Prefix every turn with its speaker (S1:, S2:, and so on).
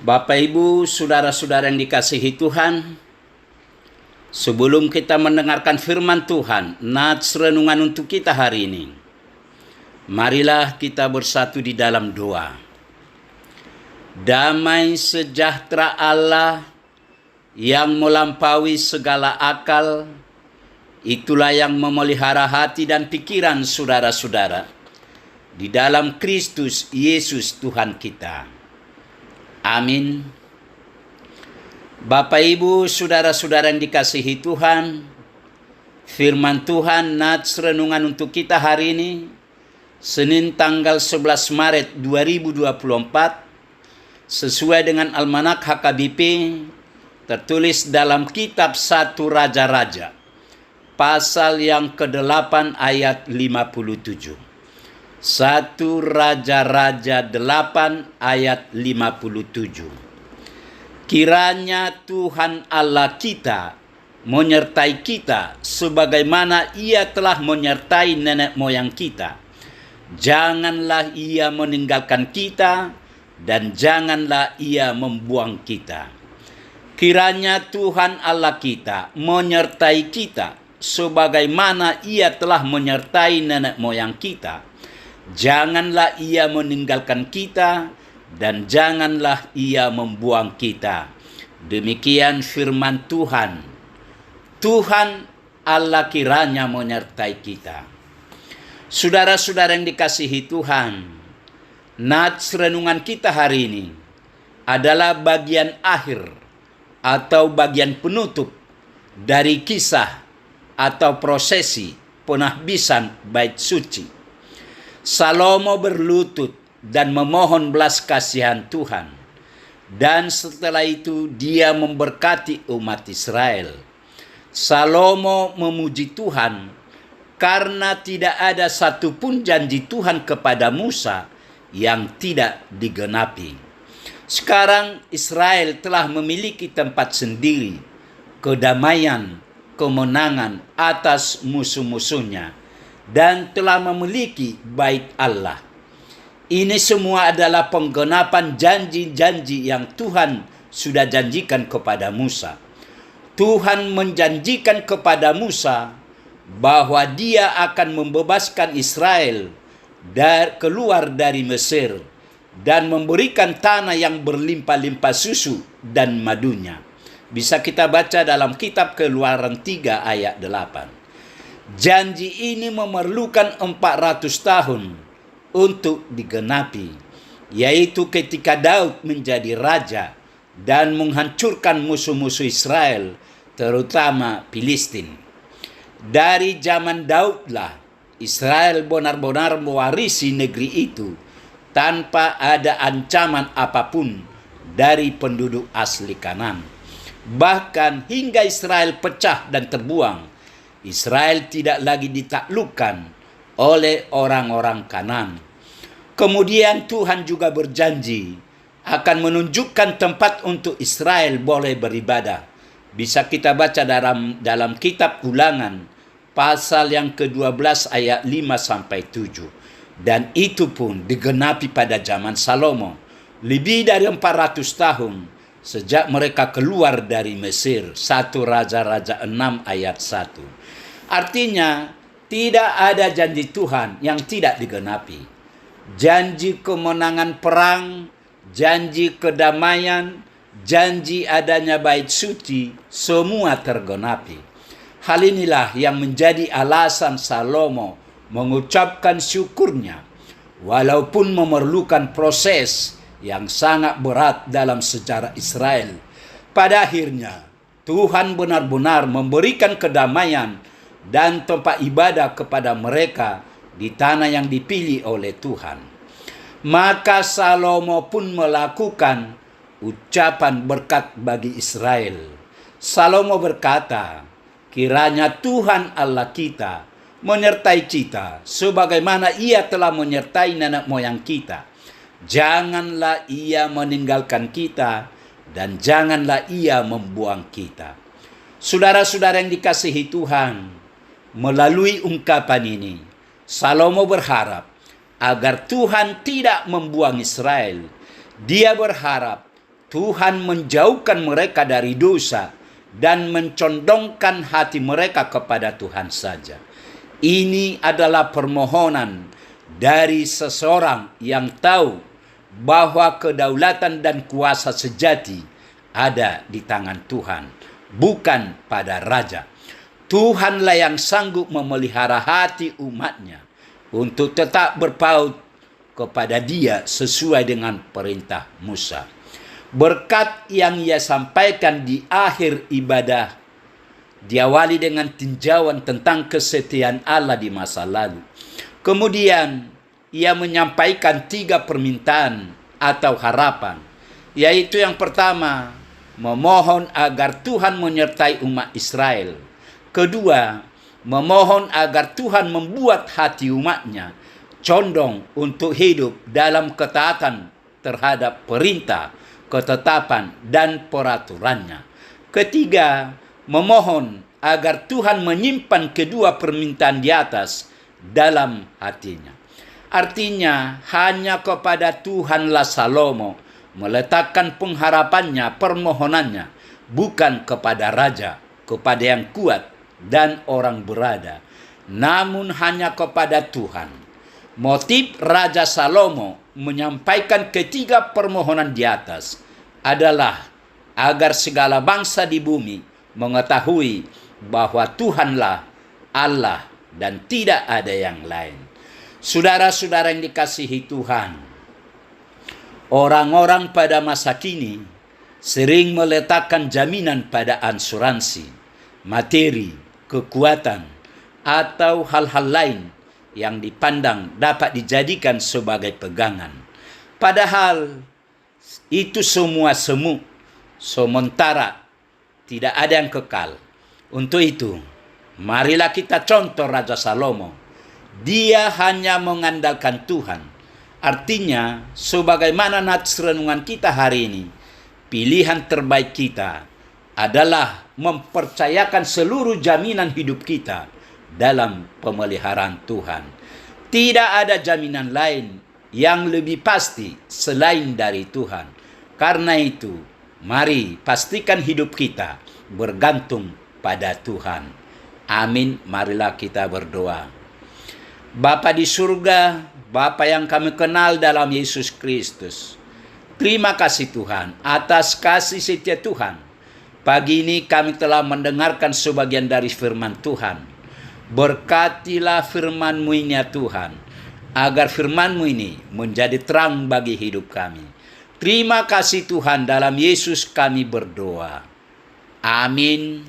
S1: Bapak, Ibu, saudara-saudara yang dikasihi Tuhan, sebelum kita mendengarkan firman Tuhan, nats renungan untuk kita hari ini, marilah kita bersatu di dalam doa. Damai sejahtera Allah yang melampaui segala akal, itulah yang memelihara hati dan pikiran saudara-saudara di dalam Kristus Yesus Tuhan kita. Amin. Bapak, Ibu, saudara-saudara yang dikasihi Tuhan, firman Tuhan nats renungan untuk kita hari ini, Senin tanggal 11 Maret 2024, sesuai dengan Almanak HKBP, tertulis dalam kitab 1 Raja-Raja, pasal yang ke-8 ayat 57. 1 Raja-Raja 8 ayat 57. Kiranya Tuhan Allah kita menyertai kita sebagaimana Ia telah menyertai nenek moyang kita. Janganlah Ia meninggalkan kita dan janganlah Ia membuang kita. Kiranya Tuhan Allah kita menyertai kita sebagaimana Ia telah menyertai nenek moyang kita. Janganlah Ia meninggalkan kita dan janganlah Ia membuang kita. Demikian firman Tuhan. Tuhan Allah kiranya menyertai kita. Saudara-saudara yang dikasihi Tuhan, nats renungan kita hari ini adalah bagian akhir atau bagian penutup dari kisah atau prosesi penahbisan bait suci. Salomo berlutut dan memohon belas kasihan Tuhan. Dan setelah itu dia memberkati umat Israel. Salomo memuji Tuhan karena tidak ada satupun janji Tuhan kepada Musa yang tidak digenapi. Sekarang Israel telah memiliki tempat sendiri, kedamaian, kemenangan atas musuh-musuhnya, dan telah memiliki bait Allah. Ini semua adalah penggenapan janji-janji yang Tuhan sudah janjikan kepada Musa. Tuhan menjanjikan kepada Musa bahwa Dia akan membebaskan Israel keluar dari Mesir dan memberikan tanah yang berlimpah-limpah susu dan madunya. Bisa kita baca dalam kitab Keluaran 3 ayat 8. Janji ini memerlukan 400 tahun untuk digenapi, yaitu ketika Daud menjadi raja dan menghancurkan musuh-musuh Israel, terutama Filistin. Dari zaman Daudlah, Israel benar-benar mewarisi negeri itu tanpa ada ancaman apapun dari penduduk asli Kanan. Bahkan hingga Israel pecah dan terbuang, Israel tidak lagi ditaklukkan oleh orang-orang Kanan. Kemudian Tuhan juga berjanji akan menunjukkan tempat untuk Israel boleh beribadah. Bisa kita baca dalam kitab Ulangan pasal yang ke-12 ayat 5-7. Dan itu pun digenapi pada zaman Salomo, lebih dari 400 tahun sejak mereka keluar dari Mesir. 1 Raja-Raja 6 ayat 1. Artinya, tidak ada janji Tuhan yang tidak digenapi. Janji kemenangan perang, janji kedamaian, janji adanya bait suci, semua tergenapi. Hal inilah yang menjadi alasan Salomo mengucapkan syukurnya, walaupun memerlukan proses yang sangat berat dalam sejarah Israel. Pada akhirnya, Tuhan benar-benar memberikan kedamaian dan tempat ibadah kepada mereka di tanah yang dipilih oleh Tuhan. Maka Salomo pun melakukan ucapan berkat bagi Israel. Salomo berkata, kiranya Tuhan Allah kita menyertai kita sebagaimana Ia telah menyertai nenek moyang kita. Janganlah Ia meninggalkan kita dan janganlah Ia membuang kita. Saudara-saudara yang dikasihi Tuhan, melalui ungkapan ini, Salomo berharap agar Tuhan tidak membuang Israel. Dia berharap Tuhan menjauhkan mereka dari dosa dan mencondongkan hati mereka kepada Tuhan saja. Ini adalah permohonan dari seseorang yang tahu bahwa kedaulatan dan kuasa sejati ada di tangan Tuhan, bukan pada raja. Tuhanlah yang sanggup memelihara hati umatnya untuk tetap berpaut kepada Dia sesuai dengan perintah Musa. Berkat yang ia sampaikan di akhir ibadah diawali dengan tinjauan tentang kesetiaan Allah di masa lalu. Kemudian ia menyampaikan 3 permintaan atau harapan, yaitu yang pertama, memohon agar Tuhan menyertai umat Israel. Kedua, memohon agar Tuhan membuat hati umatnya condong untuk hidup dalam ketaatan terhadap perintah, ketetapan, dan peraturannya. Ketiga, memohon agar Tuhan menyimpan kedua permintaan di atas dalam hatinya. Artinya, hanya kepada Tuhanlah Salomo meletakkan pengharapannya, permohonannya, bukan kepada raja, kepada yang kuat dan orang berada, namun hanya kepada Tuhan. Motif Raja Salomo menyampaikan ketiga permohonan di atas adalah agar segala bangsa di bumi mengetahui bahwa Tuhanlah Allah dan tidak ada yang lain. Saudara-saudara yang dikasihi Tuhan, orang-orang pada masa kini sering meletakkan jaminan pada asuransi, materi, kekuatan, atau hal-hal lain yang dipandang dapat dijadikan sebagai pegangan. Padahal itu semua semu, sementara, tidak ada yang kekal. Untuk itu, marilah kita contoh Raja Salomo. Dia hanya mengandalkan Tuhan. Artinya, sebagaimana nats renungan kita hari ini, pilihan terbaik kita adalah mempercayakan seluruh jaminan hidup kita dalam pemeliharaan Tuhan. Tidak ada jaminan lain yang lebih pasti selain dari Tuhan. Karena itu, mari pastikan hidup kita bergantung pada Tuhan. Amin. Marilah kita berdoa. Bapa di surga, Bapa yang kami kenal dalam Yesus Kristus, terima kasih Tuhan atas kasih setia Tuhan. Pagi ini kami telah mendengarkan sebagian dari firman Tuhan. Berkatilah firman-Mu ini ya Tuhan, agar firman-Mu ini menjadi terang bagi hidup kami. Terima kasih Tuhan, dalam Yesus kami berdoa. Amin.